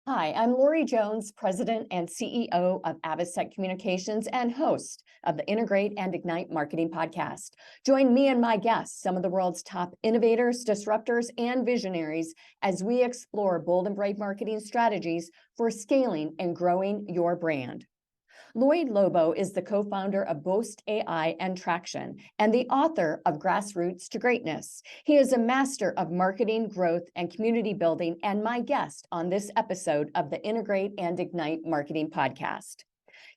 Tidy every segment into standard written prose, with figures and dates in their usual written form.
Hi, I'm Lori Jones, President and CEO of Avistech Communications and host of the Integrate and Ignite Marketing Podcast. Join me and my guests, some of the world's top innovators, disruptors, and visionaries, as we explore bold and brave marketing strategies for scaling and growing your brand. Lloyed Lobo is the co-founder of Boast AI and Traction and the author of Grassroots to Greatness. He is a master of marketing, growth, and community building, and my guest on this episode of the Integrate and Ignite Marketing Podcast.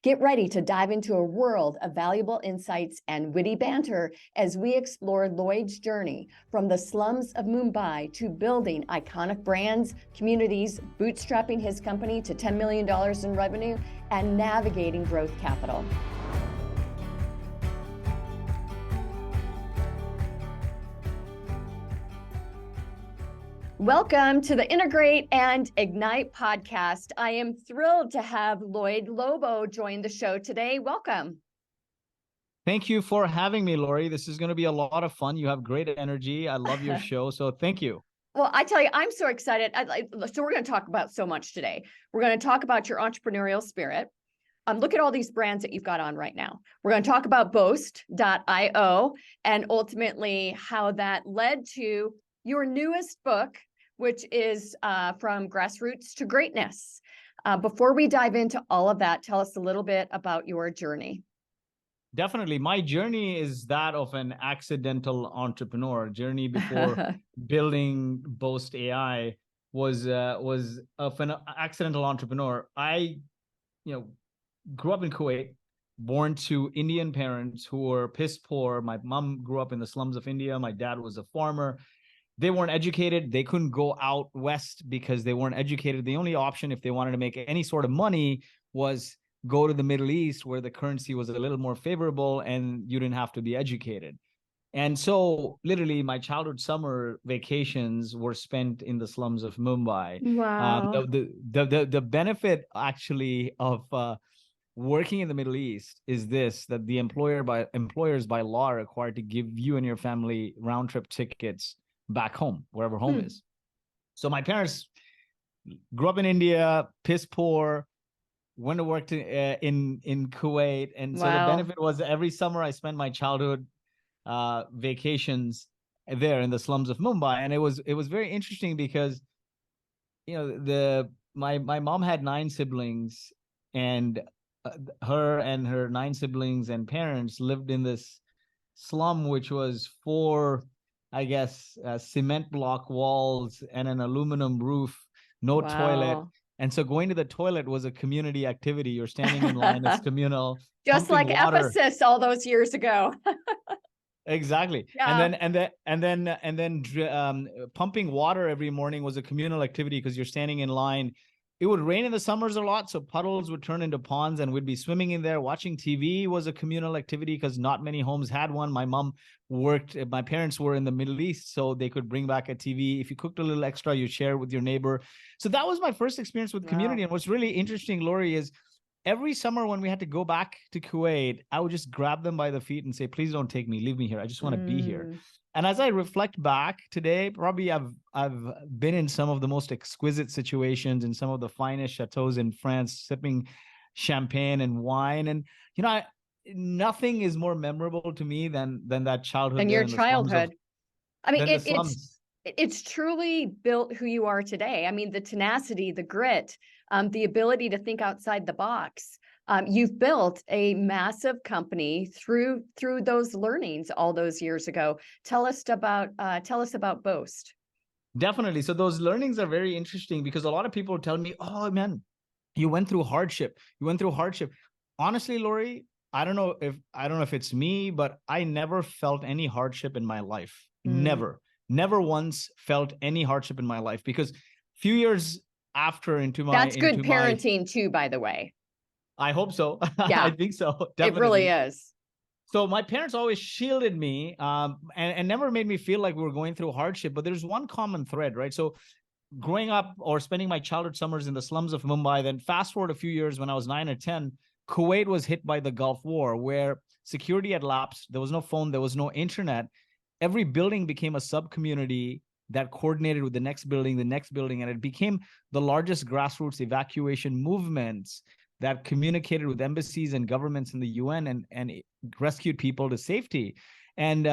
Get ready to dive into a world of valuable insights and witty banter as we explore Lloyd's journey from the slums of Mumbai to building iconic brands, communities, bootstrapping his company to $10 million in revenue, and navigating growth capital. Welcome to the Integrate and Ignite podcast. I am thrilled to have Lloyd Lobo join the show today. Welcome. Thank you for having me, Lori. This is going to be a lot of fun. You have great energy. I love your show. So thank you. Well, I tell you, I'm so excited. So we're going to talk about so much today. We're going to talk about your entrepreneurial spirit. Look at all these brands that you've got on right now. We're going to talk about Boast.io and ultimately how that led to your newest book, which is From Grassroots to Greatness. Before we dive into all of that, tell us a little bit about your journey. Definitely. My journey is that of an accidental entrepreneur. Journey before building Boast AI was of an accidental entrepreneur. I, grew up in Kuwait, born to Indian parents who were piss poor. My mom grew up in the slums of India. My dad was a farmer. They weren't educated. They couldn't go out west because they weren't educated. The only option if they wanted to make any sort of money was go to the Middle East where the currency was a little more favorable and you didn't have to be educated. And so literally my childhood summer vacations were spent in the slums of Mumbai. Wow. The benefit actually of working in the Middle East is this, that the employers by law are required to give you and your family round trip tickets back home, wherever home is. So my parents grew up in India, piss poor, went to work in Kuwait. And so the benefit was every summer I spent my childhood vacations there in the slums of Mumbai. And it was very interesting because, my mom had 9 siblings, and her 9 siblings and parents lived in this slum, which was 4, cement block walls and an aluminum roof, no toilet. And so going to the toilet was a community activity. You're standing in line, it's communal. Just like Ephesus all those years ago. Exactly. Yeah. And then pumping water every morning was a communal activity because you're standing in line. It would rain in the summers a lot, so puddles would turn into ponds and we'd be swimming in there. Watching TV was a communal activity because not many homes had one. My parents were in the Middle East, so they could bring back a TV. If you cooked a little extra, you share it with your neighbor. So that was my first experience with community. And what's really interesting, Lori, is every summer when we had to go back to Kuwait, I would just grab them by the feet and say, please don't take me, leave me here. I just want to be here. And as I reflect back today, probably I've been in some of the most exquisite situations in some of the finest chateaus in France, sipping champagne and wine. And, nothing is more memorable to me than that childhood. And your childhood. It's truly built who you are today. I mean, the tenacity, the grit, the ability to think outside the box. You've built a massive company through those learnings all those years ago. Tell us about Boast. Definitely. So those learnings are very interesting because a lot of people tell me, "Oh man, you went through hardship. Honestly, Lori, I don't know if it's me, but I never felt any hardship in my life. Never once felt any hardship in my life because few years after That's good parenting too, by the way. I hope so. Yeah. I think so. Definitely. It really is. So my parents always shielded me and never made me feel like we were going through hardship. But there's one common thread, right? So growing up or spending my childhood summers in the slums of Mumbai, then fast forward a few years when I was 9 or 10, Kuwait was hit by the Gulf War where security had lapsed. There was no phone. There was no internet. Every building became a sub-community that coordinated with the next building, and it became the largest grassroots evacuation movements that communicated with embassies and governments in the UN and it rescued people to safety. And,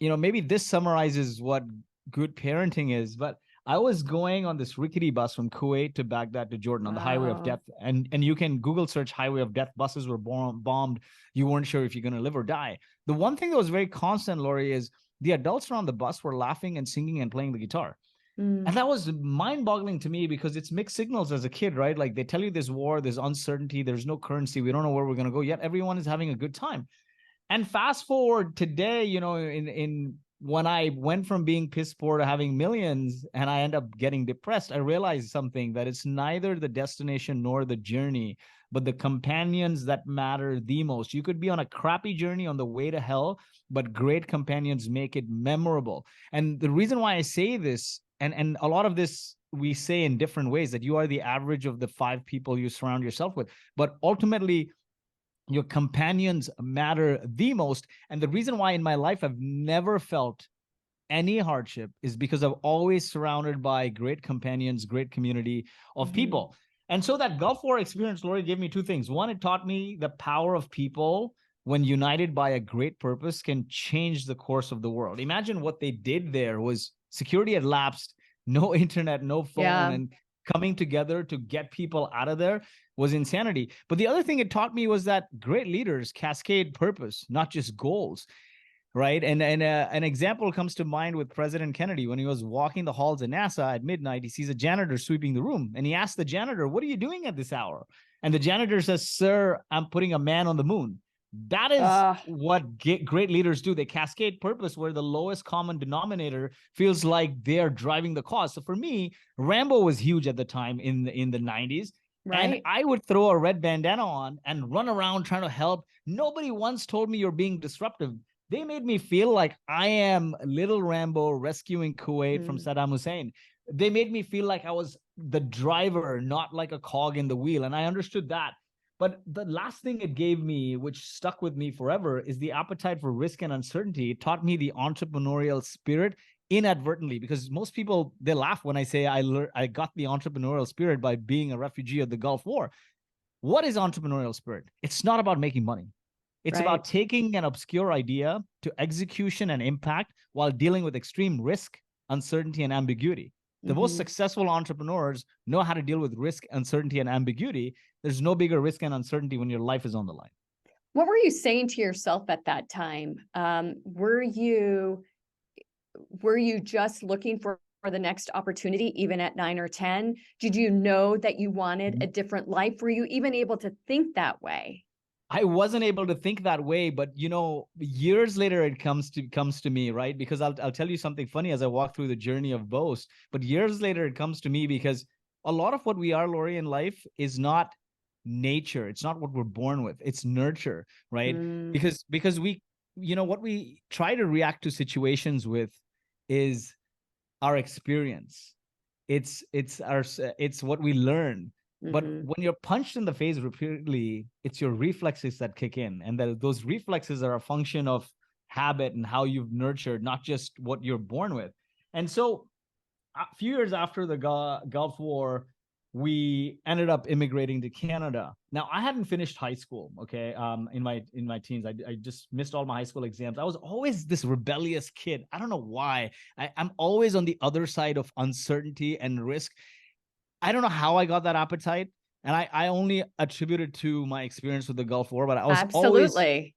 maybe this summarizes what good parenting is, but I was going on this rickety bus from Kuwait to Baghdad to Jordan on the highway of death. And you can Google search highway of death. Buses were bombed. You weren't sure if you're going to live or die. The one thing that was very constant, Lori, is the adults around the bus were laughing and singing and playing the guitar. And that was mind-boggling to me because it's mixed signals as a kid, right? Like they tell you there's war, there's uncertainty, there's no currency. We don't know where we're going to go, yet everyone is having a good time. And fast forward today, in when I went from being piss poor to having millions and I end up getting depressed, I realized something, that it's neither the destination nor the journey, but the companions that matter the most. You could be on a crappy journey on the way to hell, but great companions make it memorable. And the reason why I say this, and a lot of this we say in different ways, that you are the average of the 5 people you surround yourself with, but ultimately your companions matter the most. And the reason why in my life I've never felt any hardship is because I'm always surrounded by great companions, great community of people. And so that Gulf War experience, Lori, gave me 2 things. One, it taught me the power of people when united by a great purpose can change the course of the world. Imagine what they did there was security had lapsed, no internet, no phone, and coming together to get people out of there was insanity. But the other thing it taught me was that great leaders cascade purpose, not just goals, right? And an example comes to mind with President Kennedy. When he was walking the halls of NASA at midnight, he sees a janitor sweeping the room. And he asks the janitor, "What are you doing at this hour?" And the janitor says, "Sir, I'm putting a man on the moon." That is what great leaders do. They cascade purpose where the lowest common denominator feels like they're driving the cause. So for me, Rambo was huge at the time in the 90s. Right. And I would throw a red bandana on and run around trying to help. Nobody once told me you're being disruptive. They made me feel like I am little Rambo rescuing Kuwait from Saddam Hussein. They made me feel like I was the driver, not like a cog in the wheel. And I understood that. But the last thing it gave me, which stuck with me forever, is the appetite for risk and uncertainty. It taught me the entrepreneurial spirit inadvertently, because most people, they laugh when I say I got the entrepreneurial spirit by being a refugee of the Gulf War. What is entrepreneurial spirit? It's not about making money. It's about taking an obscure idea to execution and impact while dealing with extreme risk, uncertainty, and ambiguity. The most successful entrepreneurs know how to deal with risk, uncertainty, and ambiguity. There's no bigger risk and uncertainty when your life is on the line. What were you saying to yourself at that time? Were you just looking for the next opportunity, even at 9 or 10? Did you know that you wanted a different life? Were you even able to think that way? I wasn't able to think that way, but years later it comes to me, right? Because I'll tell you something funny as I walk through the journey of Boast. But years later it comes to me because a lot of what we are, Lori, in life is not nature. It's not what we're born with. It's nurture, right? Because we, what we try to react to situations with is our experience. It's what we learn. But when you're punched in the face repeatedly, it's your reflexes that kick in. And those reflexes are a function of habit and how you've nurtured, not just what you're born with. And so a few years after the Gulf War, we ended up immigrating to Canada. Now, I hadn't finished high school, okay, in my teens. I just missed all my high school exams. I was always this rebellious kid. I don't know why. I'm always on the other side of uncertainty and risk. I don't know how I got that appetite, and I only attribute it to my experience with the Gulf War, but I was absolutely.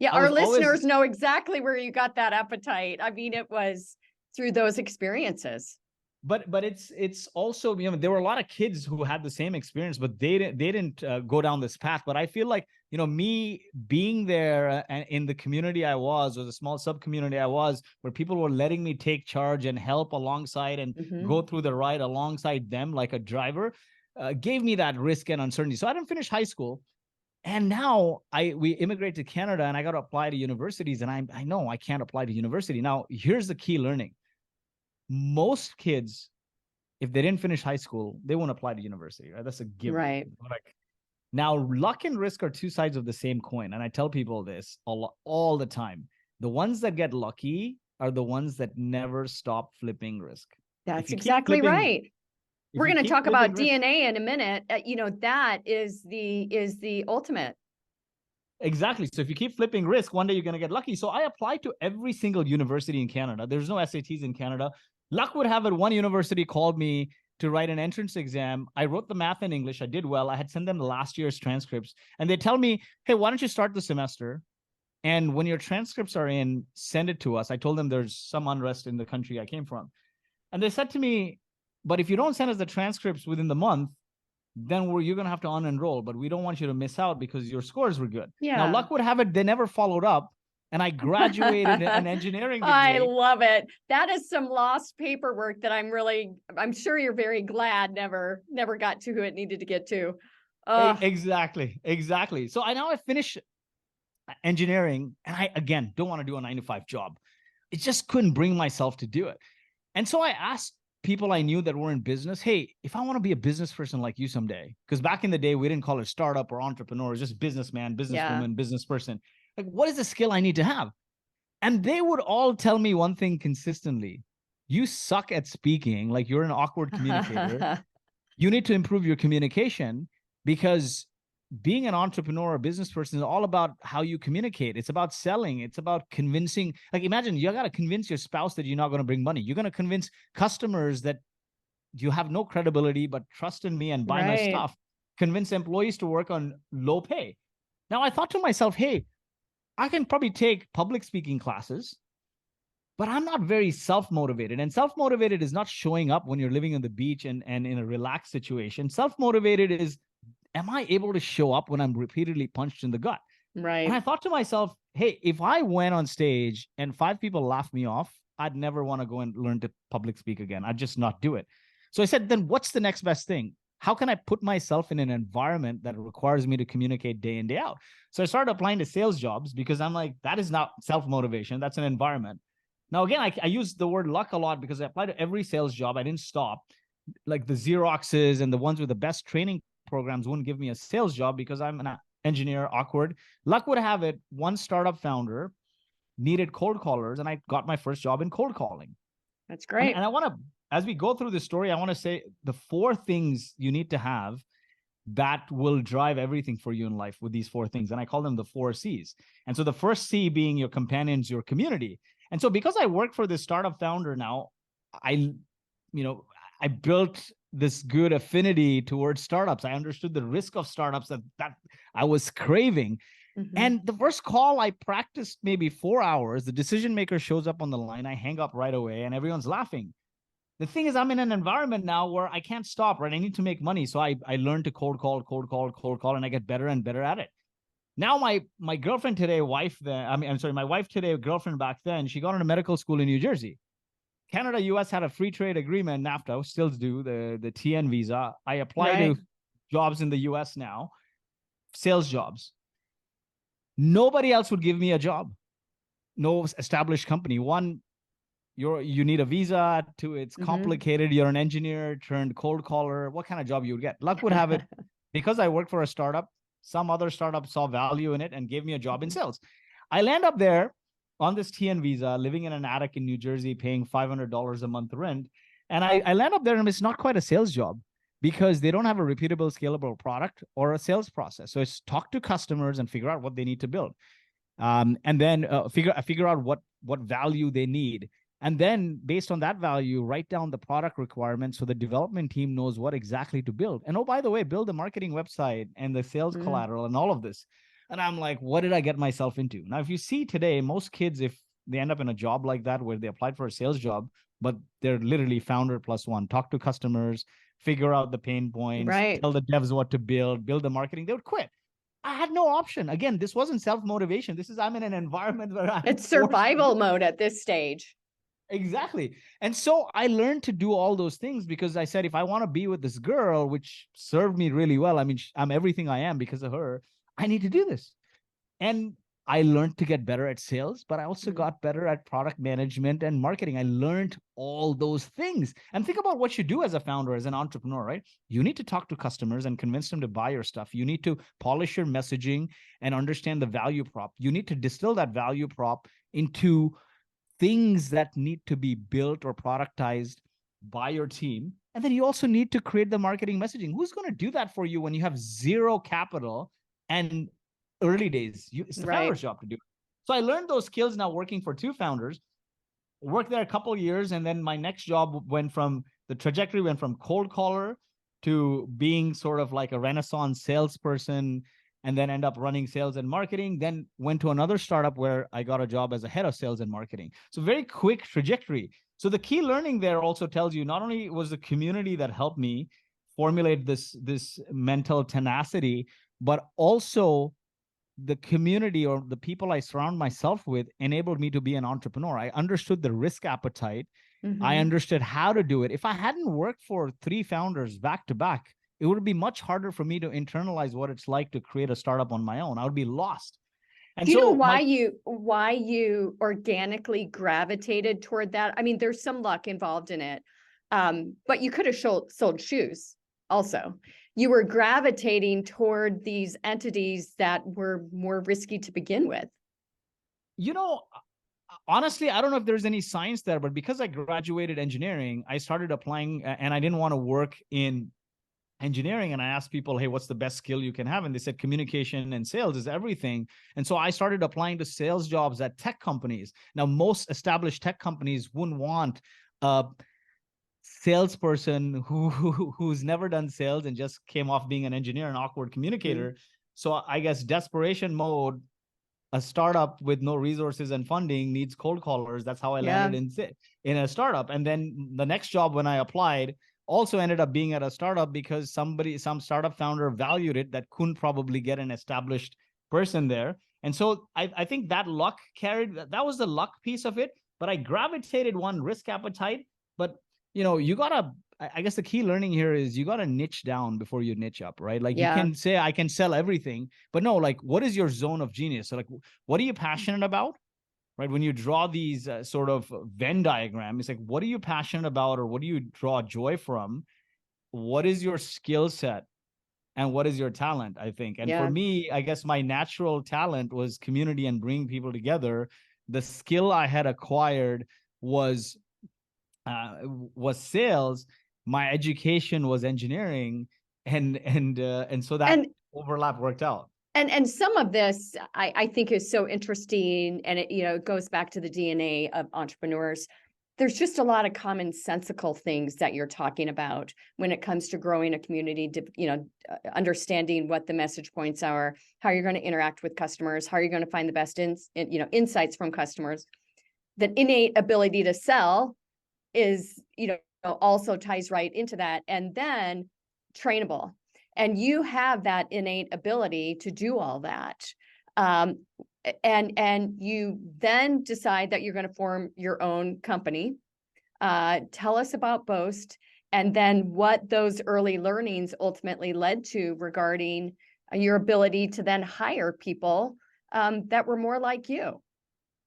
Our listeners know exactly where you got that appetite. I mean, it was through those experiences. But it's also, there were a lot of kids who had the same experience, but they didn't go down this path. But I feel like, me being there and in the community I was, or the small sub community I was, where people were letting me take charge and help alongside and go through the ride alongside them like a driver, gave me that risk and uncertainty. So I didn't finish high school. And now we immigrate to Canada and I got to apply to universities, and I know I can't apply to university. Now, here's the key learning. Most kids, if they didn't finish high school, they won't apply to university, right? That's a given. Right. Now, luck and risk are 2 sides of the same coin. And I tell people this all the time. The ones that get lucky are the ones that never stop flipping risk. That's exactly right. We're going to talk about DNA in a minute. That is the ultimate. Exactly. So if you keep flipping risk, one day you're going to get lucky. So I applied to every single university in Canada. There's no SATs in Canada. Luck would have it, one university called me to write an entrance exam. I wrote the math and English. I did well. I had sent them last year's transcripts. And they tell me, hey, why don't you start the semester? And when your transcripts are in, send it to us. I told them there's some unrest in the country I came from. And they said to me, but if you don't send us the transcripts within the month, then you're going to have to unenroll, but we don't want you to miss out because your scores were good. Yeah. Now, luck would have it, they never followed up, and I graduated an engineering degree. I love it. That is some lost paperwork that I'm sure you're very glad never got to who it needed to get to. Exactly. So I finished engineering, and I, again, don't want to do a 9-to-5 job. I just couldn't bring myself to do it. And so I asked people I knew that were in business, hey, if I want to be a business person like you someday, because back in the day, we didn't call it startup or entrepreneur, it was just businessman, businesswoman, business person. Like, what is the skill I need to have? And they would all tell me one thing consistently: you suck at speaking, like you're an awkward communicator. You need to improve your communication, because being an entrepreneur or business person is all about how you communicate. It's about selling. It's about convincing. Like, imagine you got to convince your spouse that you're not going to bring money. You're going to convince customers that you have no credibility, but trust in me and buy my stuff. Convince employees to work on low pay. Now, I thought to myself, hey, I can probably take public speaking classes, but I'm not very self-motivated. And self-motivated is not showing up when you're living on the beach and in a relaxed situation. Self-motivated is, am I able to show up when I'm repeatedly punched in the gut? Right. And I thought to myself, hey, if I went on stage and 5 people laughed me off, I'd never want to go and learn to public speak again. I'd just not do it. So I said, then what's the next best thing? How can I put myself in an environment that requires me to communicate day in, day out? So I started applying to sales jobs, because I'm like, that is not self-motivation. That's an environment. Now, again, I use the word luck a lot, because I applied to every sales job. I didn't stop. Like the Xeroxes and the ones with the best training programs wouldn't give me a sales job because I'm an engineer, awkward. Luck would have it, one startup founder needed cold callers, and I got my first job in cold calling. That's great. And I want to, as we go through this story, I want to say the 4 things you need to have that will drive everything for you in life with these 4 things. And I call them the 4 C's. And so the first C being your companions, your community. And so because I work for this startup founder now, I built this good affinity towards startups. I understood the risk of startups that I was craving. Mm-hmm. And the first call, I practiced maybe 4 hours. The decision maker shows up on the line. I hang up right away and everyone's laughing. The thing is, I'm in an environment now where I can't stop, right? I need to make money. So I learned to cold call, and I get better and better at it. Now my girlfriend today, my wife today, girlfriend back then, she got into medical school in New Jersey. Canada, US had a free trade agreement, NAFTA, still do, the TN visa. I apply to jobs in the US now, sales jobs. Nobody else would give me a job. No established company. One, you need a visa. 2, it's complicated. You're an engineer turned cold caller. What kind of job you would get? Luck would have it, because I work for a startup, some other startup saw value in it and gave me a job in sales. I land up there on this TN visa, living in an attic in New Jersey, paying $500 a month rent. And I land up there, and it's not quite a sales job, because they don't have a repeatable, scalable product or a sales process. So it's talk to customers and figure out what they need to build. And then figure out what value they need. And then based on that value, write down the product requirements so the development team knows what exactly to build. And oh, by the way, build a marketing website and the sales collateral and all of this. And I'm like, what did I get myself into? Now, if you see today, most kids, if they end up in a job like that, where they applied for a sales job, but they're literally founder +1, talk to customers, figure out the pain points, tell the devs what to build the marketing, they would quit. I had no option. Again, this wasn't self-motivation. I'm in an environment where it's survival mode at this stage. Exactly. And so I learned to do all those things, because I said, if I want to be with this girl, which served me really well, I mean, I'm everything I am because of her, I need to do this. And I learned to get better at sales, but I also got better at product management and marketing. I learned all those things. And think about what you do as a founder, as an entrepreneur, right? You need to talk to customers and convince them to buy your stuff. You need to polish your messaging and understand the value prop. You need to distill that value prop into things that need to be built or productized by your team. And then you also need to create the marketing messaging. Who's going to do that for you when you have zero capital and early days? It's the founder's job to do it. So I learned those skills now working for two founders, worked there a couple of years. And then my next job the trajectory went from cold caller to being sort of like a Renaissance salesperson, and then end up running sales and marketing, then went to another startup where I got a job as a head of sales and marketing. So very quick trajectory. So the key learning there also tells you not only was the community that helped me formulate this mental tenacity, but also the community or the people I surround myself with enabled me to be an entrepreneur. I understood the risk appetite. I understood how to do it. If I hadn't worked for 3 founders back to back, it would be much harder for me to internalize what it's like to create a startup on my own. I would be lost. And do you know why you organically gravitated toward that? I mean, there's some luck involved in it, but you could have sold shoes also. You were gravitating toward these entities that were more risky to begin with. Honestly, I don't know if there's any science there, but because I graduated engineering, I started applying, and I didn't want to work in engineering. And I asked people, hey, what's the best skill you can have? And they said communication and sales is everything. And so I started applying to sales jobs at tech companies. Now, most established tech companies wouldn't want a salesperson who's never done sales and just came off being an engineer, an awkward communicator. So I guess desperation mode, a startup with no resources and funding needs cold callers. That's how I landed in a startup. And then the next job when I applied also ended up being at a startup because some startup founder valued it that couldn't probably get an established person there. And so I think that luck that was the luck piece of it. But I gravitated one risk appetite. But I guess the key learning here is you got to niche down before you niche up, right? Like you can say, I can sell everything, but no, like what is your zone of genius? So like, what are you passionate about? Right? When you draw these sort of Venn diagram, it's like, what are you passionate about, or what do you draw joy from? What is your skill set and what is your talent, I think? And for me, I guess my natural talent was community and bringing people together. The skill I had acquired was sales. My education was engineering, and so that overlap worked out. And some of this I think is so interesting, and it goes back to the DNA of entrepreneurs. There's just a lot of commonsensical things that you're talking about when it comes to growing a community, understanding what the message points are, how you're going to interact with customers, how you're going to find the best insights from customers. The innate ability to sell is, also ties right into that, and then trainable. And you have that innate ability to do all that. And you then decide that you're going to form your own company. Tell us about Boast, and then what those early learnings ultimately led to regarding your ability to then hire people that were more like you.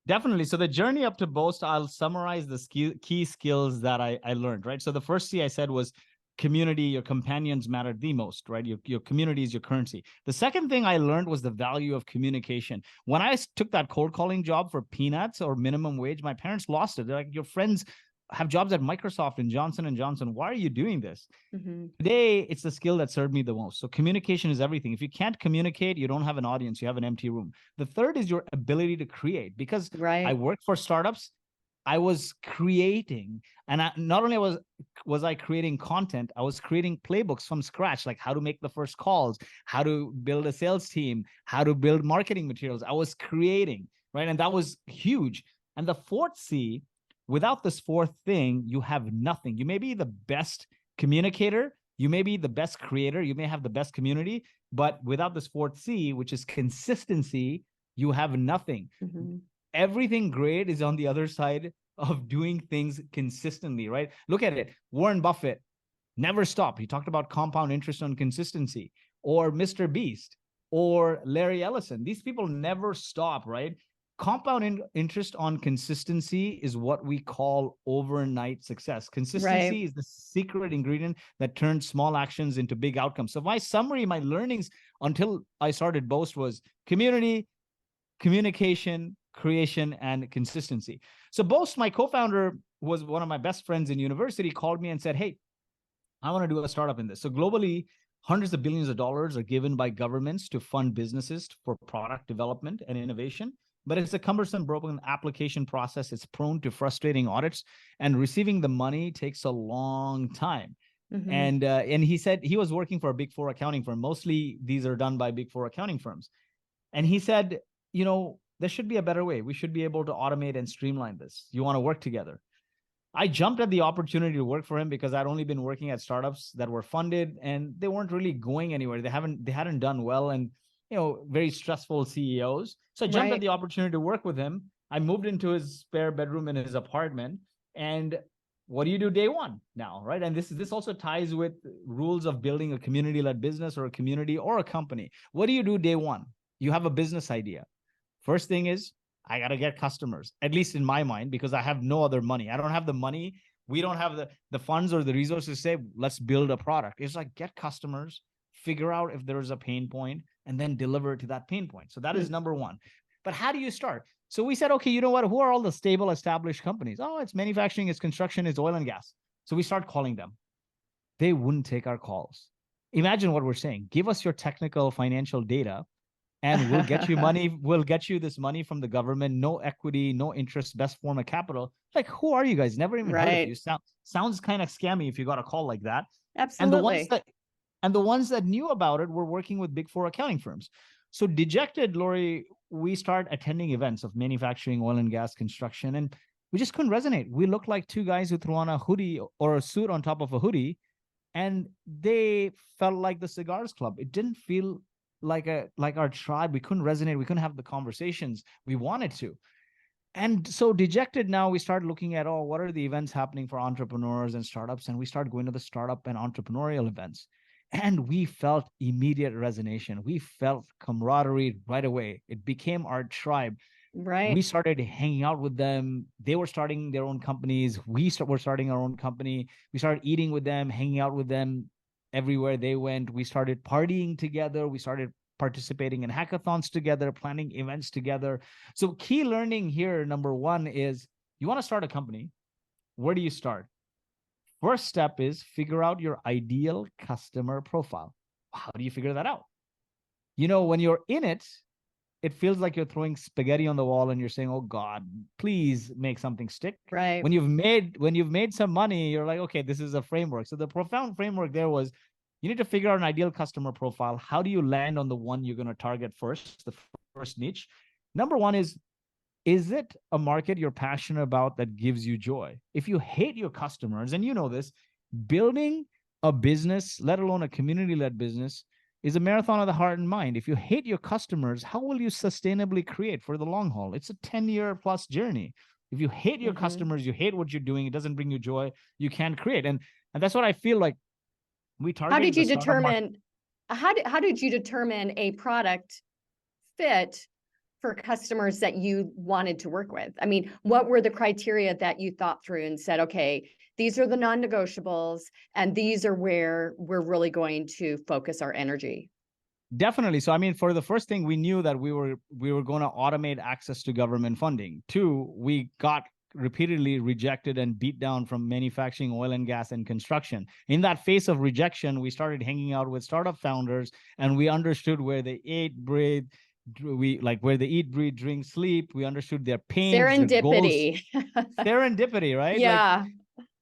Definitely. So the journey up to Boast, I'll summarize the key skills that I learned, right? So the first C I said was community. Your companions mattered the most, right? Your community is your currency. The second thing I learned was the value of communication. When I took that cold calling job for peanuts or minimum wage, my parents lost it. They're like, your friends have jobs at Microsoft and Johnson & Johnson. Why are you doing this? Today, it's the skill that served me the most. So communication is everything. If you can't communicate, you don't have an audience, you have an empty room. The third is your ability to create, because I work for startups. I was creating, and not only was I creating content, I was creating playbooks from scratch, like how to make the first calls, how to build a sales team, how to build marketing materials. I was creating, right? And that was huge. And the fourth C, without this fourth thing, you have nothing. You may be the best communicator, you may be the best creator, you may have the best community, but without this fourth C, which is consistency, you have nothing. Everything great is on the other side of doing things consistently, right? Look at it. Warren Buffett never stopped. He talked about compound interest on consistency, or Mr. Beast, or Larry Ellison. These people never stop, right? Compound interest on consistency is what we call overnight success. Consistency is the secret ingredient that turns small actions into big outcomes. So my summary, my learnings until I started Boast was community, communication, creation, and consistency. So Boast, my co-founder, was one of my best friends in university, called me and said, hey, I want to do a startup in this. So globally, hundreds of billions of dollars are given by governments to fund businesses for product development and innovation. But it's a cumbersome, broken application process. It's prone to frustrating audits, and receiving the money takes a long time. Mm-hmm. And he said he was working for a Big Four accounting firm. Mostly these are done by Big Four accounting firms. And he said, there should be a better way. We should be able to automate and streamline this. You want to work together? I jumped at the opportunity to work for him because I'd only been working at startups that were funded and they weren't really going anywhere. They hadn't done well, and very stressful CEOs. So I jumped at the opportunity to work with him. I moved into his spare bedroom in his apartment. And what do you do day one now, right? And this also ties with rules of building a community-led business or a community or a company. What do you do day one? You have a business idea. First thing is, I got to get customers, at least in my mind, because I have no other money. I don't have the money. We don't have the funds or the resources to say, let's build a product. It's like, get customers, figure out if there is a pain point, and then deliver to that pain point. So that is number one. But how do you start? So we said, okay, you know what? Who are all the stable, established companies? Oh, it's manufacturing, it's construction, it's oil and gas. So we start calling them. They wouldn't take our calls. Imagine what we're saying. Give us your technical financial data, and we'll get you money. We'll get you this money from the government. No equity, no interest, best form of capital. Like, who are you guys? Never even heard of you. Sounds kind of scammy if you got a call like that. Absolutely. And the ones that knew about it were working with Big Four accounting firms. So dejected, Lori, we start attending events of manufacturing, oil and gas, construction, and we just couldn't resonate. We looked like two guys who threw on a hoodie or a suit on top of a hoodie, and they felt like the Cigars Club. It didn't feel like our tribe. We couldn't resonate. We couldn't have the conversations we wanted to. And so dejected, now we start looking at, what are the events happening for entrepreneurs and startups? And we start going to the startup and entrepreneurial events. And we felt immediate resonance. We felt camaraderie right away. It became our tribe. Right. We started hanging out with them. They were starting their own companies. We were starting our own company. We started eating with them, hanging out with them everywhere they went. We started partying together. We started participating in hackathons together, planning events together. So key learning here, number one, is you want to start a company. Where do you start? First step is figure out your ideal customer profile. How do you figure that out? When you're in it, it feels like you're throwing spaghetti on the wall and you're saying, oh God, please make something stick. Right. When you've made some money, you're like, okay, this is a framework. So the profound framework there was, you need to figure out an ideal customer profile. How do you land on the one you're going to target first, the first niche? Number one is it a market you're passionate about that gives you joy? If you hate your customers, and you know this, building a business, let alone a community-led business, is a marathon of the heart and mind. If you hate your customers, how will you sustainably create for the long haul? It's a 10-year plus journey. If you hate your customers, you hate what you're doing, it doesn't bring you joy, you can't create. And that's what I feel like we target. How did you determine a product fit for customers that you wanted to work with? I mean, what were the criteria that you thought through and said, okay, these are the non-negotiables, and these are where we're really going to focus our energy? Definitely. So, I mean, for the first thing, we knew that we were going to automate access to government funding. Two, we got repeatedly rejected and beat down from manufacturing, oil and gas, and construction. In that phase of rejection, we started hanging out with startup founders, and we understood where they ate, breathe, where they eat, breathe, drink, sleep. We understood their pains, serendipity. Their goals. Serendipity, right? Yeah.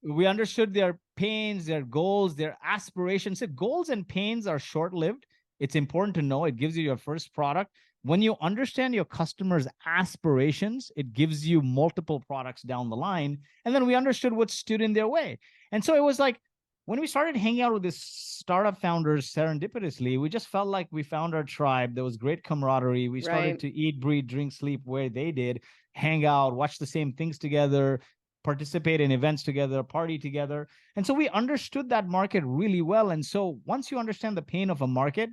We understood their pains, their goals, their aspirations. So goals and pains are short-lived. It's important to know. It gives you your first product. When you understand your customer's aspirations, it gives you multiple products down the line. And then we understood what stood in their way. And so it was like, when we started hanging out with these startup founders serendipitously, we just felt like we found our tribe. There was great camaraderie. We started to eat, breathe, drink, sleep where they did, hang out, watch the same things together, participate in events together, party together. And so we understood that market really well. And so once you understand the pain of a market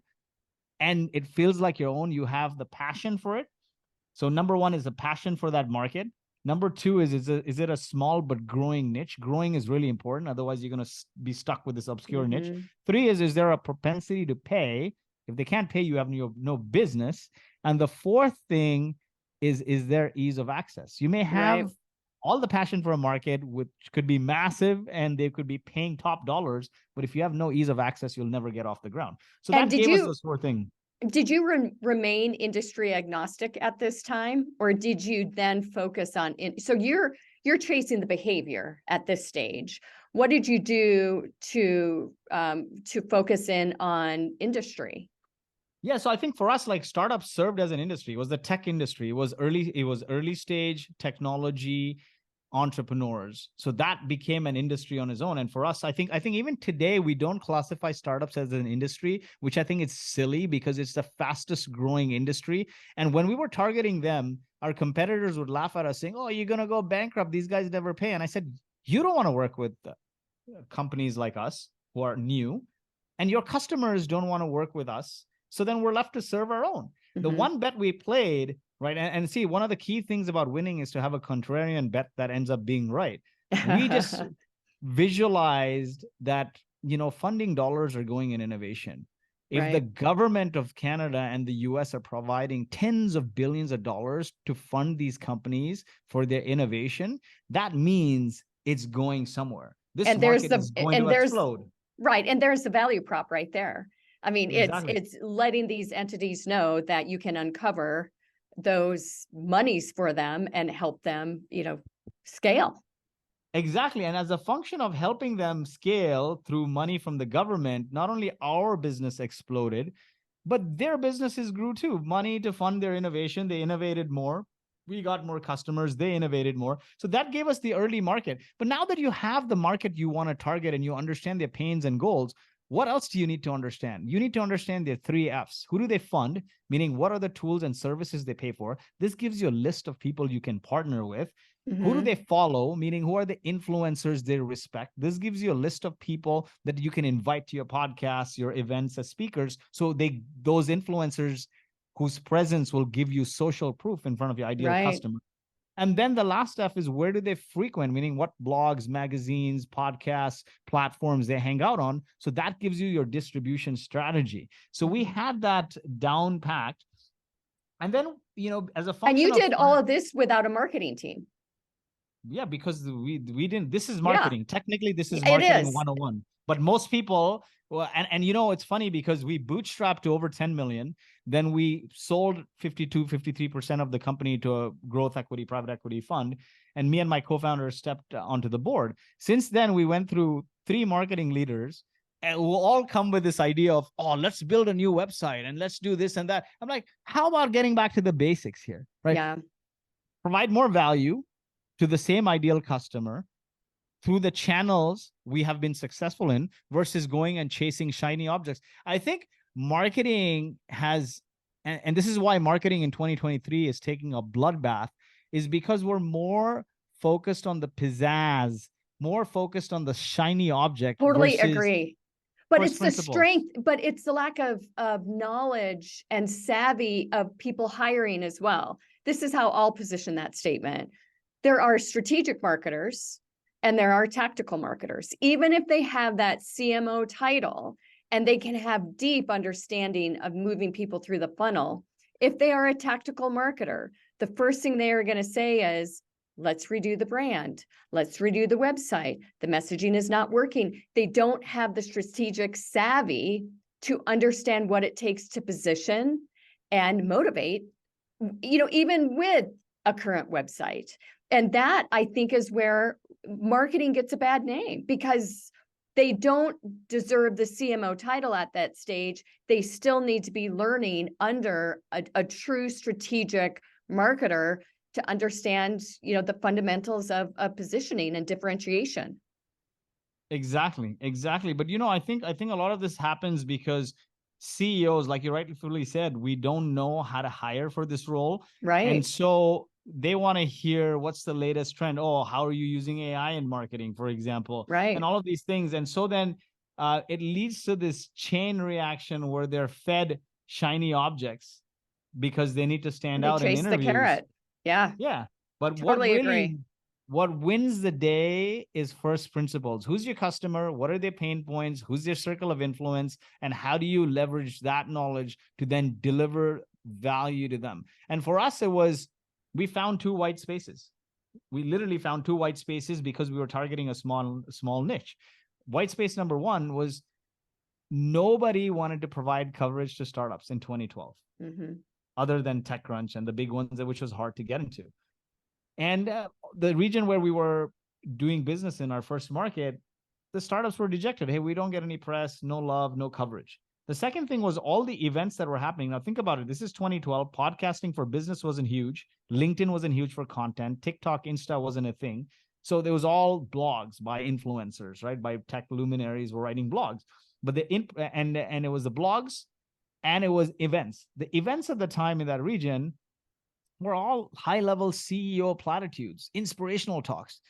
and it feels like your own, you have the passion for it. So number one is the passion for that market. Number two is it a small but growing niche? Growing is really important. Otherwise, you're going to be stuck with this obscure niche. Three is there a propensity to pay? If they can't pay, you have no business. And the fourth thing is their ease of access. You may Right. have all the passion for a market, which could be massive and they could be paying top dollars, but if you have no ease of access, you'll never get off the ground. So And that gave us this sort of thing. did you remain industry agnostic at this time, or did you then focus on so you're chasing the behavior at this stage? What did you do to focus in on industry? Yeah, so I think for us, like startups served as an industry. It was the tech industry. It was early stage technology entrepreneurs. So that became an industry on its own. And for us, I think even today we don't classify startups as an industry, which I think is silly because it's the fastest growing industry. And when we were targeting them, our competitors would laugh at us saying, "Oh, you're going to go bankrupt. These guys never pay." And I said, "You don't want to work with companies like us who are new, and your customers don't want to work with us. So then we're left to serve our own." The one bet we played, right? And see, one of the key things about winning is to have a contrarian bet that ends up being right. We just visualized that, funding dollars are going in innovation. If Right. the government of Canada and the US are providing tens of billions of dollars to fund these companies for their innovation, that means it's going somewhere. This market is going to explode. Right. And there's the value prop right there. I mean, Exactly. it's letting these entities know that you can uncover those monies for them and help them, scale. Exactly. And as a function of helping them scale through money from the government, not only our business exploded, but their businesses grew too. Money to fund their innovation. They innovated more. We got more customers. They innovated more. So that gave us the early market. But now that you have the market you want to target and you understand their pains and goals, what else do you need to understand? You need to understand their 3 Fs. Who do they fund? Meaning, what are the tools and services they pay for? This gives you a list of people you can partner with. Who do they follow? Meaning, who are the influencers they respect? This gives you a list of people that you can invite to your podcasts, your events as speakers. So those influencers whose presence will give you social proof in front of your ideal customer. And then the last stuff is, where do they frequent? Meaning, what blogs, magazines, podcasts, platforms they hang out on. So that gives you your distribution strategy. So we had that down packed. And then, as a function and you did all of this without a marketing team. Yeah, because we didn't. This is marketing. Technically, this is marketing It is. 101. But most people, well, and it's funny because we bootstrapped to over 10 million. Then we sold 53% of the company to a growth equity, private equity fund. And me and my co-founder stepped onto the board. Since then, we went through 3 marketing leaders, and we'll all come with this idea of, oh, let's build a new website and let's do this and that. I'm like, how about getting back to the basics here, right? Yeah. Provide more value to the same ideal customer through the channels we have been successful in versus going and chasing shiny objects. I think marketing has, and this is why marketing in 2023 is taking a bloodbath, is because we're more focused on the pizzazz, more focused on the shiny object. Totally agree. But it's the strength, but it's the lack of knowledge and savvy of people hiring as well. This is how I'll position that statement. There are strategic marketers and there are tactical marketers. Even if they have that CMO title and they can have deep understanding of moving people through the funnel, if they are a tactical marketer, the first thing they are going to say is, let's redo the brand. Let's redo the website. The messaging is not working. They don't have the strategic savvy to understand what it takes to position and motivate, even with a current website. And that, I think, is where marketing gets a bad name, because they don't deserve the CMO title at that stage. They still need to be learning under a true strategic marketer to understand, the fundamentals of positioning and differentiation. Exactly. But I think a lot of this happens because CEOs, like you rightfully said, we don't know how to hire for this role. Right. And so they want to hear what's the latest trend. Oh, how are you using AI in marketing, for example? Right. And all of these things. And so then it leads to this chain reaction where they're fed shiny objects because they need to stand out in interviews. The carrot. Yeah. Yeah. But totally agree. What wins the day is first principles. Who's your customer? What are their pain points? Who's their circle of influence? And how do you leverage that knowledge to then deliver value to them? And for us, it was we found 2 white spaces. We literally found 2 white spaces because we were targeting a small niche. White space number 1 was nobody wanted to provide coverage to startups in 2012, other than TechCrunch and the big ones, which was hard to get into. And the region where we were doing business in our first market, the startups were dejected. Hey, we don't get any press, no love, no coverage. The second thing was all the events that were happening. Now think about it. This is 2012. Podcasting for business wasn't huge. LinkedIn wasn't huge for content. TikTok, Insta wasn't a thing. So there was all blogs by influencers, right? By tech luminaries were writing blogs. But and it was the blogs and it was events. The events at the time in that region were all high-level CEO platitudes, inspirational talks.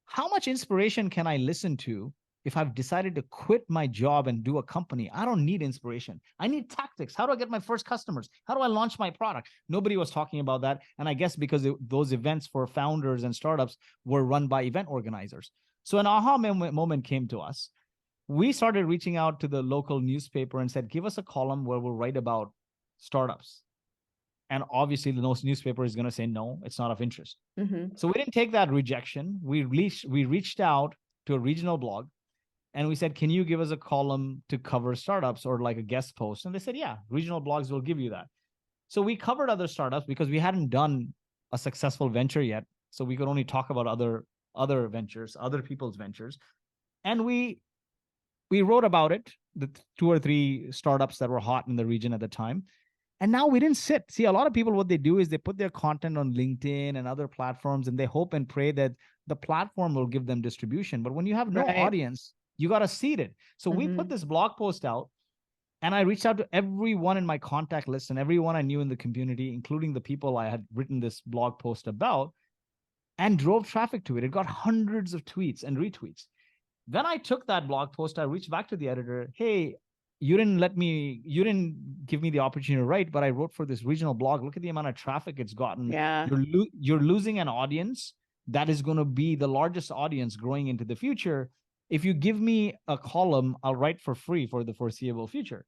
How much inspiration can I listen to if I've decided to quit my job and do a company? I don't need inspiration. I need tactics. How do I get my first customers? How do I launch my product? Nobody was talking about that. And I guess because those events for founders and startups were run by event organizers. So an aha moment came to us. We started reaching out to the local newspaper and said, give us a column where we'll write about startups. And obviously, the newspaper is going to say, no, it's not of interest. So we didn't take that rejection. We reached out to a regional blog and we said, can you give us a column to cover startups or like a guest post? And they said, yeah, regional blogs will give you that. So we covered other startups because we hadn't done a successful venture yet. So we could only talk about other ventures, other people's ventures. And we wrote about it, the 2 or 3 startups that were hot in the region at the time. And now we didn't sit. See, a lot of people, what they do is they put their content on LinkedIn and other platforms, and they hope and pray that the platform will give them distribution. But when you have no audience, you got to seed it. So we put this blog post out, and I reached out to everyone in my contact list and everyone I knew in the community, including the people I had written this blog post about, and drove traffic to it. It got hundreds of tweets and retweets. Then I took that blog post. I reached back to the editor. Hey, you didn't give me the opportunity to write, but I wrote for this regional blog. Look at the amount of traffic it's gotten. Yeah. You're losing an audience that is going to be the largest audience growing into the future. If you give me a column, I'll write for free for the foreseeable future.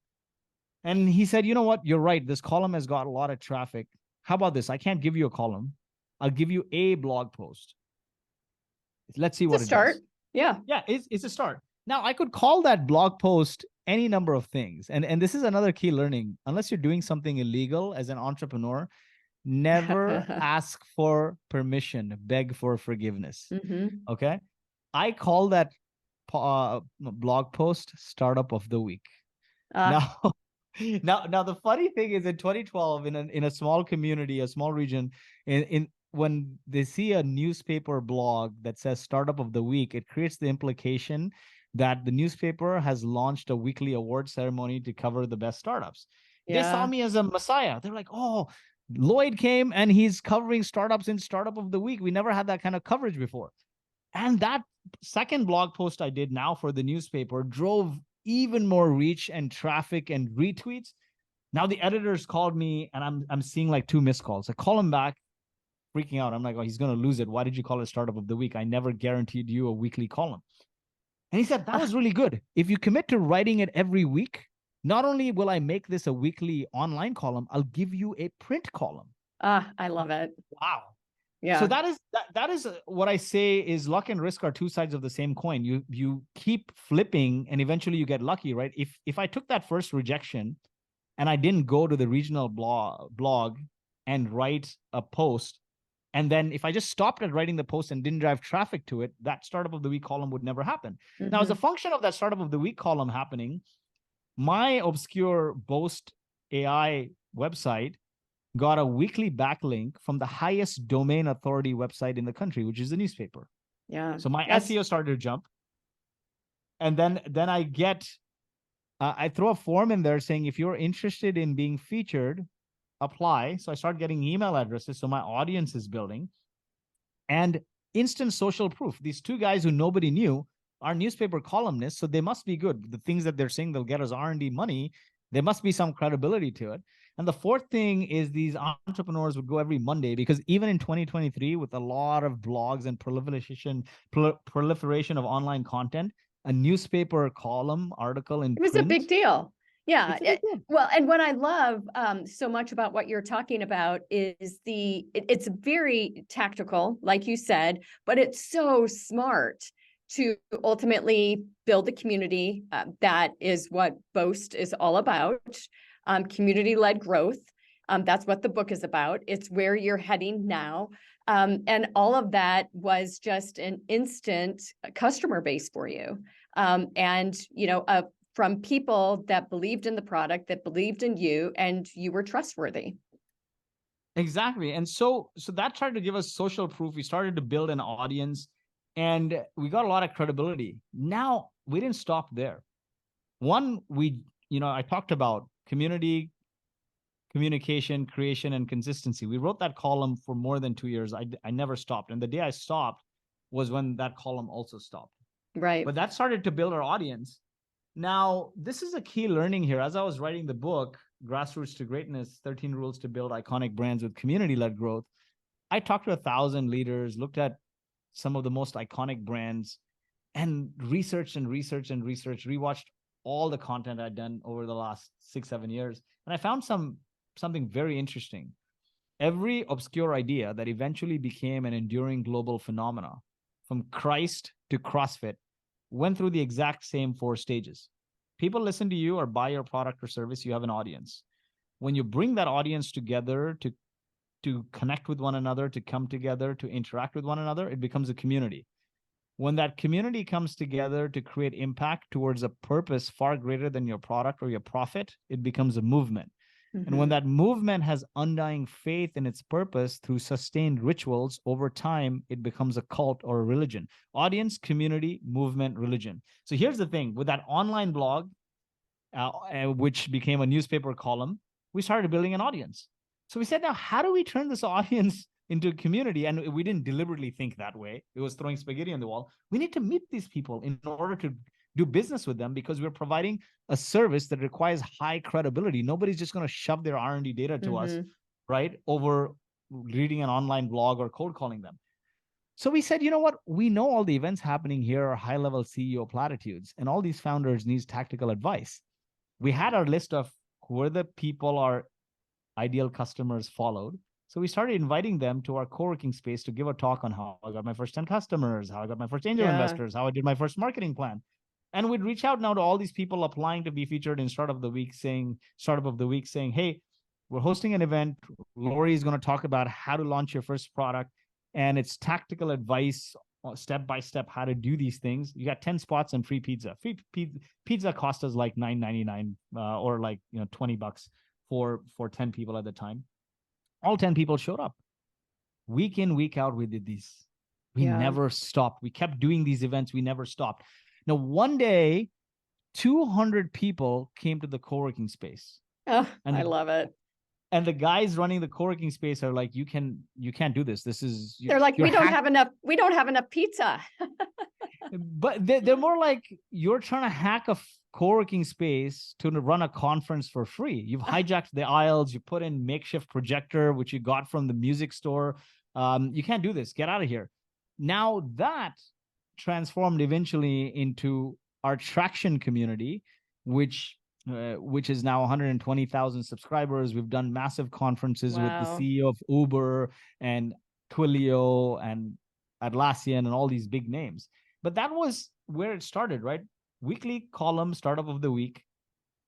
And he said, you know what? You're right. This column has got a lot of traffic. How about this? I can't give you a column. I'll give you a blog post. Let's see what it does. Yeah. Yeah, it's a start. Now, I could call that blog post any number of things. And this is another key learning. Unless you're doing something illegal as an entrepreneur, never ask for permission, beg for forgiveness. Okay? I call that blog post Startup of the Week. Now, the funny thing is in 2012, in a small community, a small region, when they see a newspaper blog that says Startup of the Week, it creates the implication that the newspaper has launched a weekly award ceremony to cover the best startups. Yeah. They saw me as a messiah. They're like, oh, Lloyd came and he's covering startups in Startup of the Week. We never had that kind of coverage before. And that second blog post I did now for the newspaper drove even more reach and traffic and retweets. Now the editors called me and I'm seeing like 2 missed calls. I call him back, freaking out. I'm like, oh, he's going to lose it. Why did you call it Startup of the Week? I never guaranteed you a weekly column. And he said, that was really good. If you commit to writing it every week, not only will I make this a weekly online column, I'll give you a print column. I love it. Wow. Yeah. So that is what I say is luck and risk are 2 sides of the same coin. You keep flipping and eventually you get lucky, right? If I took that first rejection and I didn't go to the regional blog and write a post, and then if I just stopped at writing the post and didn't drive traffic to it, that Startup of the Week column would never happen. Now, as a function of that Startup of the Week column happening, my obscure Boast AI website got a weekly backlink from the highest domain authority website in the country, which is the newspaper. Yeah. So my SEO started to jump. And then I get, I throw a form in there saying, if you're interested in being featured, apply. So I start getting email addresses. So my audience is building. And instant social proof. These 2 guys who nobody knew are newspaper columnists. So they must be good. The things that they're saying they'll get us R&D money, there must be some credibility to it. And the fourth thing is these entrepreneurs would go every Monday, because even in 2023, with a lot of blogs and proliferation of online content, a newspaper column article in it was print, a big deal. Yeah. It's a big deal. Well, and what I love so much about what you're talking about is it's very tactical, like you said, but it's so smart to ultimately build the community. That is what Boast is all about. Community-led growth. That's what the book is about. It's where you're heading now. And all of that was just an instant customer base for you. And, from people that believed in the product, that believed in you, and you were trustworthy. Exactly. And so that started to give us social proof. We started to build an audience and we got a lot of credibility. Now we didn't stop there. One, I talked about community, communication, creation, and consistency. We wrote that column for more than 2 years. I never stopped. And the day I stopped was when that column also stopped. Right. But that started to build our audience. Now, this is a key learning here. As I was writing the book, Grassroots to Greatness, 13 Rules to Build Iconic Brands with Community-Led Growth, I talked to 1,000 leaders, looked at some of the most iconic brands, and researched, rewatched all the content I'd done over the last 6-7 years. And I found something very interesting. Every obscure idea that eventually became an enduring global phenomena, from Christ to CrossFit, went through the exact same 4 stages. People listen to you or buy your product or service, you have an audience. When you bring that audience together to connect with one another, to come together, to interact with one another, it becomes a community. When that community comes together to create impact towards a purpose far greater than your product or your profit, it becomes a movement. Mm-hmm. And when that movement has undying faith in its purpose through sustained rituals, over time, it becomes a cult or a religion. Audience, community, movement, religion. So here's the thing. With that online blog, which became a newspaper column, we started building an audience. So we said, now, how do we turn this audience into a community? And we didn't deliberately think that way. It was throwing spaghetti on the wall. We need to meet these people in order to do business with them, because we're providing a service that requires high credibility. Nobody's just going to shove their R&D data to us, right, over reading an online blog or cold calling them. So we said, you know what? We know all the events happening here are high-level CEO platitudes, and all these founders need tactical advice. We had our list of who are the people our ideal customers followed. So we started inviting them to our co-working space to give a talk on how I got my first 10 customers, how I got my first angel investors, how I did my first marketing plan. And we'd reach out now to all these people applying to be featured in Startup of the Week, saying, hey, we're hosting an event. Lori is going to talk about how to launch your first product. And it's tactical advice, step-by-step, how to do these things. You got 10 spots and free pizza. Pizza cost us like $9.99 or like $20 for 10 people at the time. All 10 people showed up. Week in, week out, we did these. We never stopped. We kept doing these events. We never stopped. Now, one day, 200 people came to the co-working space. Oh, I love it. And the guys running the co-working space are like, you can't do this. They're like, we don't have enough pizza. But they're more like, you're trying to hack a co-working space to run a conference for free. You've hijacked the aisles. You put in makeshift projector, which you got from the music store. You can't do this. Get out of here. Now that transformed eventually into our Traction community, which is now 120,000 subscribers. We've done massive conferences with the CEO of Uber and Twilio and Atlassian and all these big names. But that was where it started, right? Weekly column, Startup of the Week,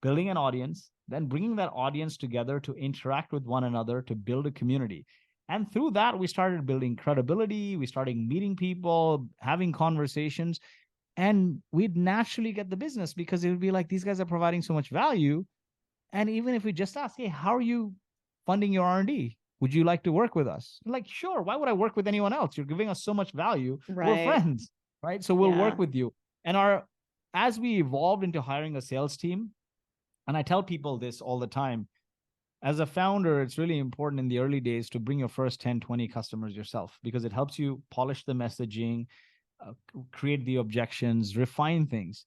building an audience, then bringing that audience together to interact with one another, to build a community. And through that, we started building credibility. We started meeting people, having conversations, and we'd naturally get the business because it would be like, these guys are providing so much value. And even if we just ask, hey, how are you funding your R&D? Would you like to work with us? You're like, sure. Why would I work with anyone else? You're giving us so much value. Right. We're friends, right? So we'll work with you. And as we evolved into hiring a sales team, and I tell people this all the time, as a founder, it's really important in the early days to bring your first 10, 20 customers yourself, because it helps you polish the messaging, create the objections, refine things.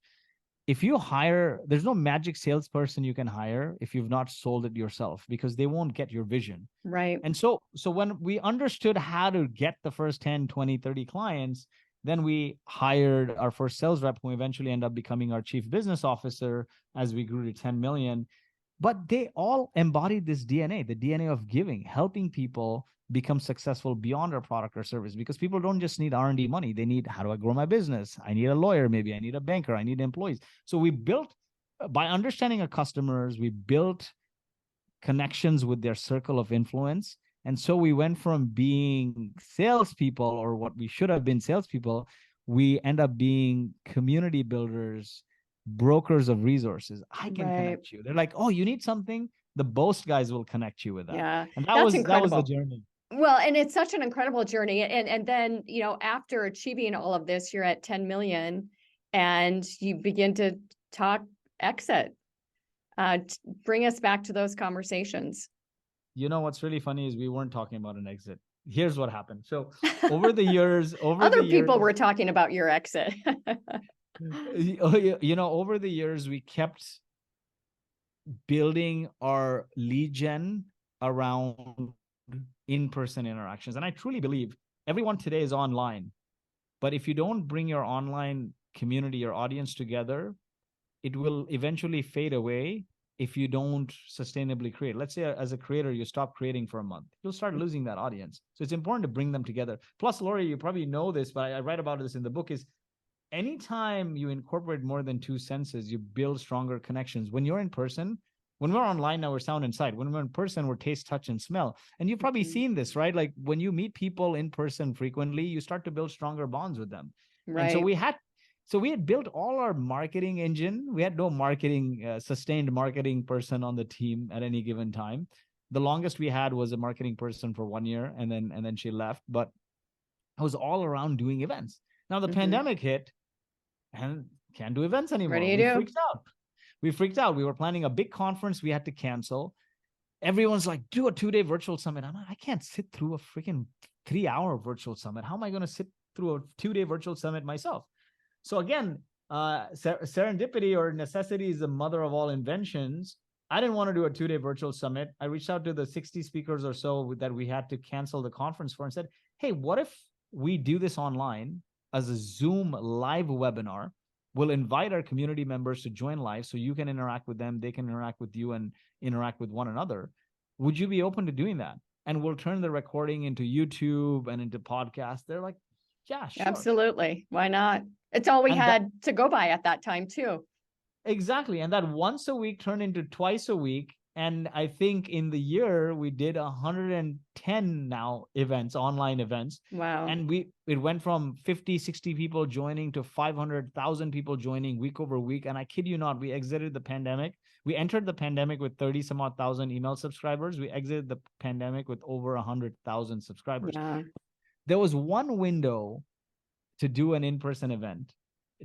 If you hire, there's no magic salesperson you can hire if you've not sold it yourself, because they won't get your vision. Right. And so when we understood how to get the first 10, 20, 30 clients, Then we hired our first sales rep, who eventually ended up becoming our chief business officer as we grew to 10 million. But they all embodied this DNA, the DNA of giving, helping people become successful beyond our product or service, because people don't just need R&D money. They need, how do I grow my business? I need a lawyer, maybe I need a banker, I need employees. So we built, by understanding our customers, we built connections with their circle of influence. And so we went from being salespeople, or what we should have been salespeople, we end up being community builders, brokers of resources. I can connect you. They're like, oh, you need something? The Boast guys will connect you with that. Yeah, and that's that was the incredible. journey. Well, and it's such an incredible journey. And then, you know, after achieving all of this, you're at 10 million and you begin to talk exit. Bring us back to those conversations. You know, what's really funny is we weren't talking about an exit. Here's what happened. So over the years, Other people were talking about your exit. You know, over the years, we kept building our lead gen around in-person interactions. And I truly believe everyone today is online. But if you don't bring your online community, your audience together, it will eventually fade away if you don't sustainably create. Let's say as a creator, you stop creating for a month, you'll start losing that audience. So it's important to bring them together. Plus, Lori, you probably know this, but I write about this in the book, is anytime you incorporate more than two senses, you build stronger connections. When you're in person, when we're online now, we're sound and sight. When we're in person, we're taste, touch, and smell. And you've probably seen this, right? Like when you meet people in person frequently, you start to build stronger bonds with them. Right. And so we had built all our marketing engine. We had no sustained marketing person on the team at any given time. The longest we had was a marketing person for 1 year, and then she left. But it was all around doing events. Now the pandemic hit, and can't do events anymore. We freaked out. We were planning a big conference we had to cancel. Everyone's like, do a 2-day virtual summit. I'm like, I can't sit through a freaking 3-hour virtual summit. How am I going to sit through a 2-day virtual summit myself? So again, serendipity or necessity is the mother of all inventions. I didn't want to do a 2-day virtual summit. I reached out to the 60 speakers or so that we had to cancel the conference for and said, hey, what if we do this online as a Zoom live webinar? We'll invite our community members to join live so you can interact with them, they can interact with you and interact with one another. Would you be open to doing that? And we'll turn the recording into YouTube and into podcasts. They're like, yeah, sure. Absolutely. Why not? It's all we had to go by at that time too. Exactly. And that once a week turned into twice a week. And I think in the year we did 110 now events, online events. Wow. And it went from 50, 60 people joining to 500,000 people joining week over week. And I kid you not, we exited the pandemic. We entered the pandemic with 30 some odd thousand email subscribers. We exited the pandemic with over 100,000 subscribers. Yeah. There was one window to do an in-person event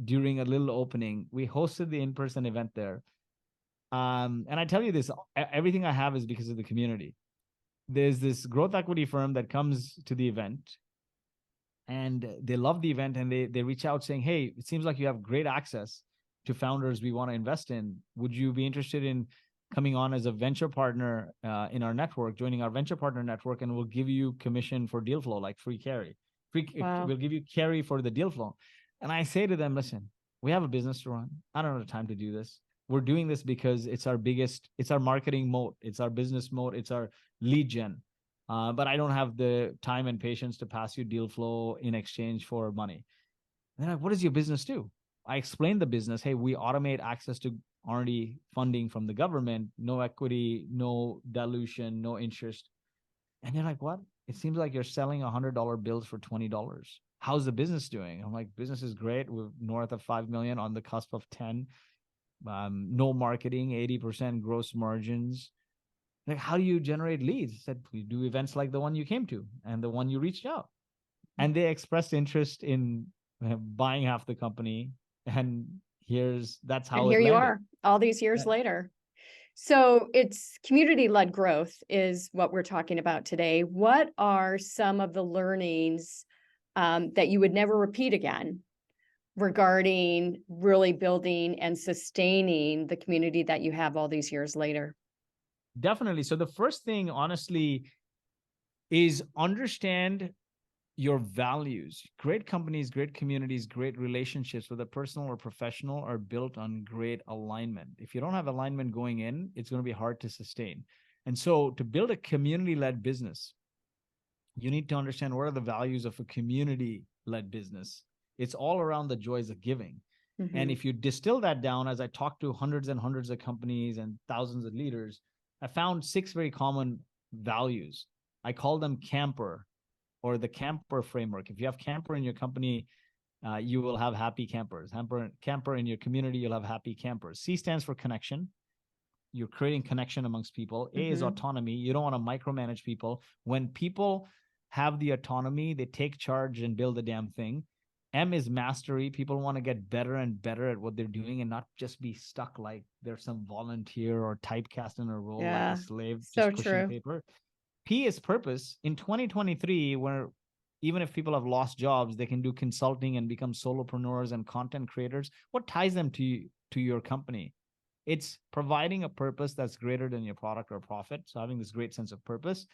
during a little opening. We hosted the in-person event there. And I tell you this, everything I have is because of the community. There's this growth equity firm that comes to the event and they love the event, and they reach out saying, hey, it seems like you have great access to founders we want to invest in. Would you be interested in coming on as a venture partner in our network, joining our venture partner network, and we'll give you commission for deal flow, like free carry. Wow. We'll give you carry for the deal flow. And I say to them, listen, we have a business to run. I don't have the time to do this. We're doing this because it's our marketing moat. It's our business moat. It's our lead gen. But I don't have the time and patience to pass you deal flow in exchange for money. And they're like, what does your business do? I explained the business. Hey, we automate access to R&D funding from the government, no equity, no dilution, no interest. And they're like, what? It seems like you're selling $100 bills for $20. How's the business doing? I'm like, business is great. We're north of 5 million, on the cusp of 10. No marketing, 80% gross margins. Like, how do you generate leads? I said, we do events like the one you came to and the one you reached out. And they expressed interest in buying half the company. And that's how here you are all these years later. So it's community-led growth is what we're talking about today. What are some of the learnings that you would never repeat again regarding really building and sustaining the community that you have all these years later? Definitely. So the first thing, honestly, is understand your values. Great companies, great communities, great relationships, whether personal or professional, are built on great alignment. If you don't have alignment going in, it's going to be hard to sustain. And so to build a community-led business, you need to understand what are the values of a community-led business. It's all around the joys of giving. Mm-hmm. And if you distill that down, as I talked to hundreds and hundreds of companies and thousands of leaders, I found 6 very common values. I call them camper, or the camper framework. If you have camper in your company, you will have happy campers. Camper in your community, you'll have happy campers. C stands for connection. You're creating connection amongst people. A is autonomy. You don't want to micromanage people. When people have the autonomy, they take charge and build the damn thing. M is mastery. People want to get better and better at what they're doing and not just be stuck like they're some volunteer or typecast in a role like a slave, just pushing paper. P is purpose. In 2023, where even if people have lost jobs, they can do consulting and become solopreneurs and content creators. What ties them to your company? It's providing a purpose that's greater than your product or profit. So having this great sense of purpose.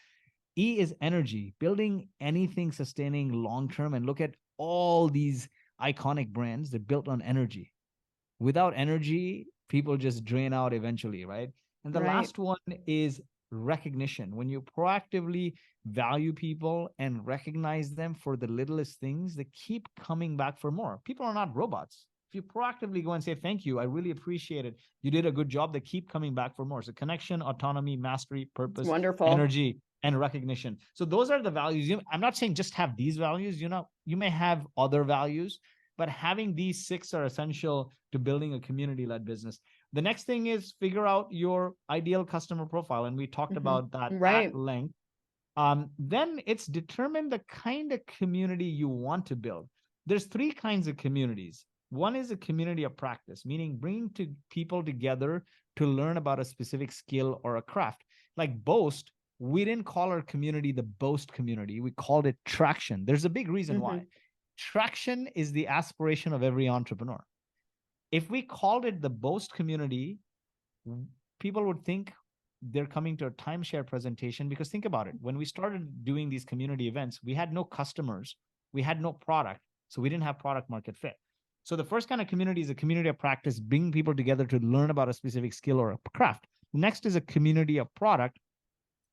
E is energy, building anything sustaining long-term. And look at all these iconic brands. They're built on energy. Without energy, people just drain out eventually, right? And the last one is recognition. When you proactively value people and recognize them for the littlest things, they keep coming back for more. People are not robots. If you proactively go and say, thank you, I really appreciate it, you did a good job, they keep coming back for more. So connection, autonomy, mastery, purpose, energy, and recognition. So those are the values. I'm not saying just have these values. You may have other values, but having these 6 are essential to building a community-led business. The next thing is figure out your ideal customer profile. And we talked about that at length. Then it's determine the kind of community you want to build. There's 3 kinds of communities. One is a community of practice, meaning bringing people together to learn about a specific skill or a craft. Like Boast, we didn't call our community the Boast community. We called it Traction. There's a big reason why. Traction is the aspiration of every entrepreneur. If we called it the Boast community, people would think they're coming to a timeshare presentation, because think about it. When we started doing these community events, we had no customers, we had no product, so we didn't have product market fit. So the first kind of community is a community of practice, bringing people together to learn about a specific skill or a craft. Next is a community of product,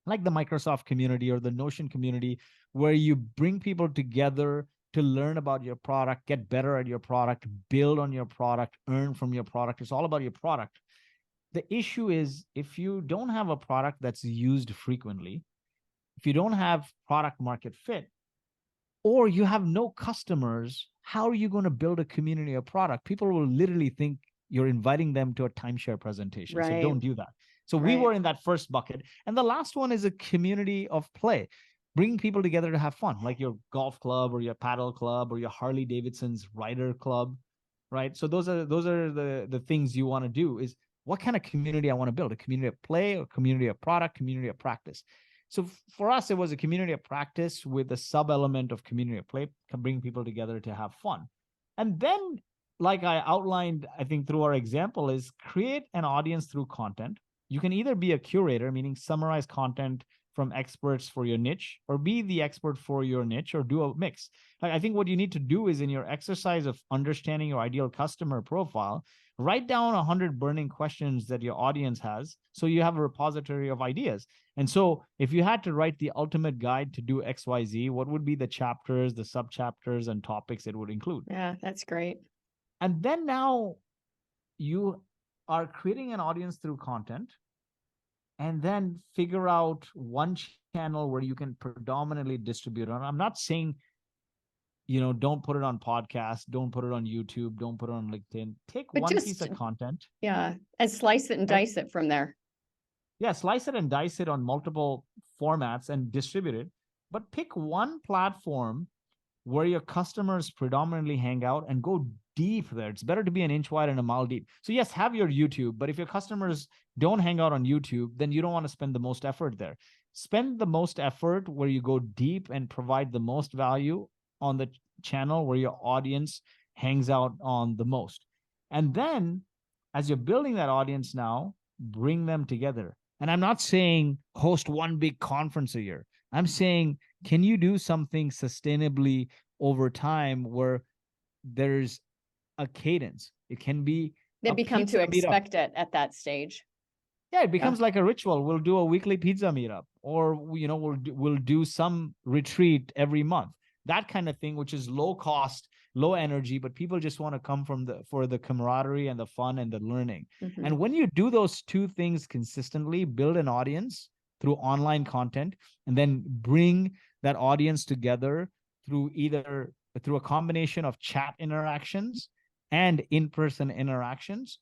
like the Microsoft community or the Notion community, where you bring people together to learn about your product, get better at your product, build on your product, earn from your product. It's all about your product. The issue is, if you don't have a product that's used frequently, if you don't have product market fit, or you have no customers, how are you going to build a community of product? People will literally think you're inviting them to a timeshare presentation. So don't do that. So we were in that first bucket. And the last one is a community of play, bringing people together to have fun, like your golf club or your paddle club or your Harley Davidson's rider club, right? So those are the things you want to do. Is what kind of community I want to build? A community of play, or community of product, community of practice. So for us, it was a community of practice with a sub-element of community of play, bring people together to have fun. And then, like I outlined, I think through our example, is create an audience through content. You can either be a curator, meaning summarize content from experts for your niche, or be the expert for your niche, or do a mix. Like, I think what you need to do is, in your exercise of understanding your ideal customer profile, write down 100 burning questions that your audience has, so you have a repository of ideas. And so if you had to write the ultimate guide to do XYZ, what would be the chapters, the sub-chapters, and topics it would include? Yeah, that's great. And then now you are creating an audience through content, and then figure out one channel where you can predominantly distribute on. I'm not saying, don't put it on podcasts, don't put it on YouTube, don't put it on LinkedIn. Take one piece of content. Yeah, and slice it and dice it from there. Yeah, slice it and dice it on multiple formats and distribute it. But pick one platform where your customers predominantly hang out and go deep there. It's better to be an inch wide and a mile deep. So yes, have your YouTube, but if your customers don't hang out on YouTube, then you don't want to spend the most effort there. Spend the most effort where you go deep and provide the most value on the channel where your audience hangs out on the most. And then as you're building that audience now, bring them together. And I'm not saying host one big conference a year. I'm saying can you do something sustainably over time where there's a cadence? It can be They a become pizza to meetup. expect it at that stage. Yeah, it becomes like a ritual. We'll do a weekly pizza meetup, or we'll do some retreat every month. That kind of thing, which is low cost, low energy, but people just want to come for the camaraderie and the fun and the learning. Mm-hmm. And when you do those two things consistently, build an audience through online content, and then bring that audience together through a combination of chat interactions and in-person interactions,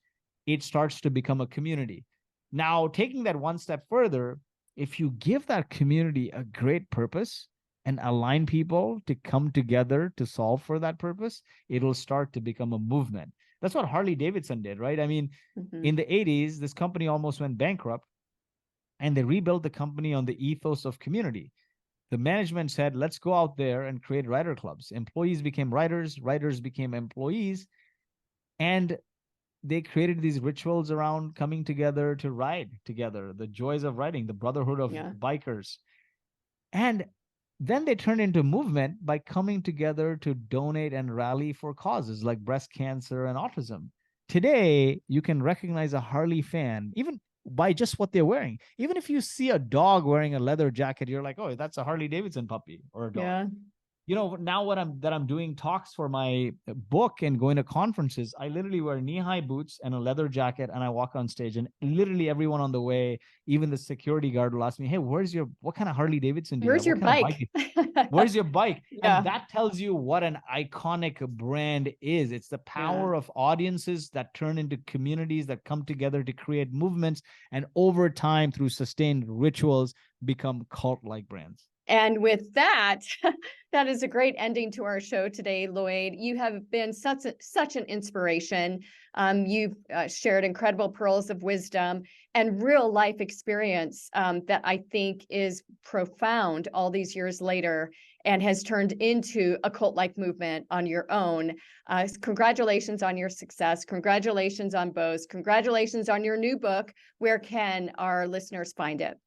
it starts to become a community. Now, taking that one step further, if you give that community a great purpose and align people to come together to solve for that purpose, it'll start to become a movement. That's what Harley Davidson did, right? I mean, in the 80s, this company almost went bankrupt, and they rebuilt the company on the ethos of community. The management said, let's go out there and create rider clubs. Employees became riders, riders became employees, and they created these rituals around coming together to ride together, the joys of riding, the brotherhood of bikers. And then they turned into movement by coming together to donate and rally for causes like breast cancer and autism. Today, you can recognize a Harley fan, even by just what they're wearing. Even if you see a dog wearing a leather jacket, you're like, oh, that's a Harley Davidson puppy or a dog. Yeah. Now I'm doing talks for my book and going to conferences, I literally wear knee-high boots and a leather jacket, and I walk on stage, and literally everyone on the way, even the security guard, will ask me, hey, what kind of Harley Davidson do you have? Where's your bike? Where's your bike? Yeah. And that tells you what an iconic brand is. It's the power of audiences that turn into communities that come together to create movements, and over time, through sustained rituals, become cult-like brands. And with that, that is a great ending to our show today, Lloyd. You have been such an inspiration. You've shared incredible pearls of wisdom and real life experience that I think is profound all these years later, and has turned into a cult-like movement on your own. Congratulations on your success. Congratulations on Bose. Congratulations on your new book. Where can our listeners find it?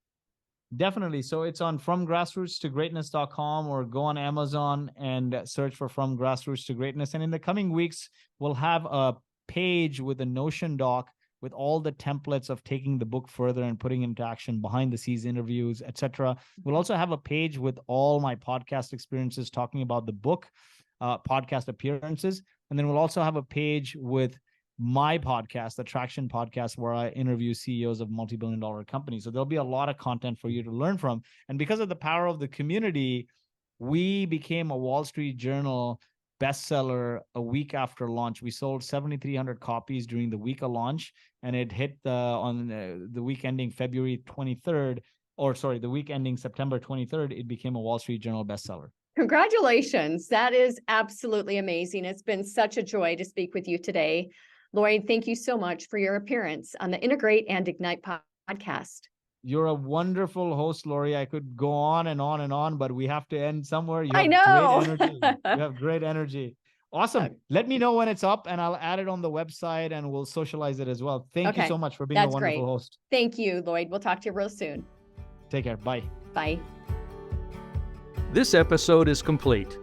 Definitely. So it's on FromGrassrootsToGreatness.com, or go on Amazon and search for From Grassroots to Greatness. And in the coming weeks, we'll have a page with a Notion doc with all the templates of taking the book further and putting into action, behind the scenes interviews, etc. We'll also have a page with all my podcast experiences talking about the book, podcast appearances. And then we'll also have a page with my podcast, the Traction Podcast, where I interview CEOs of multi-billion-dollar companies. So there'll be a lot of content for you to learn from. And because of the power of the community, we became a Wall Street Journal bestseller a week after launch. We sold 7,300 copies during the week of launch, and it hit on the week ending February 23rd, the week ending September 23rd, it became a Wall Street Journal bestseller. Congratulations. That is absolutely amazing. It's been such a joy to speak with you today. Lloyd, thank you so much for your appearance on the Integrate and Ignite podcast. You're a wonderful host, Lori. I could go on and on and on, but we have to end somewhere. You have great energy. You have great energy. Awesome. Let me know when it's up, and I'll add it on the website, and we'll socialize it as well. Thank you so much for being a wonderful host. Thank you, Lloyd. We'll talk to you real soon. Take care. Bye. Bye. This episode is complete.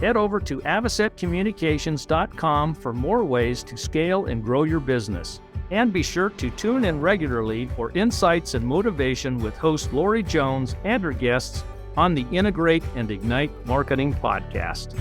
Head over to avocetcommunications.com for more ways to scale and grow your business. And be sure to tune in regularly for insights and motivation with host Lori Jones and her guests on the Integrate and Ignite Marketing Podcast.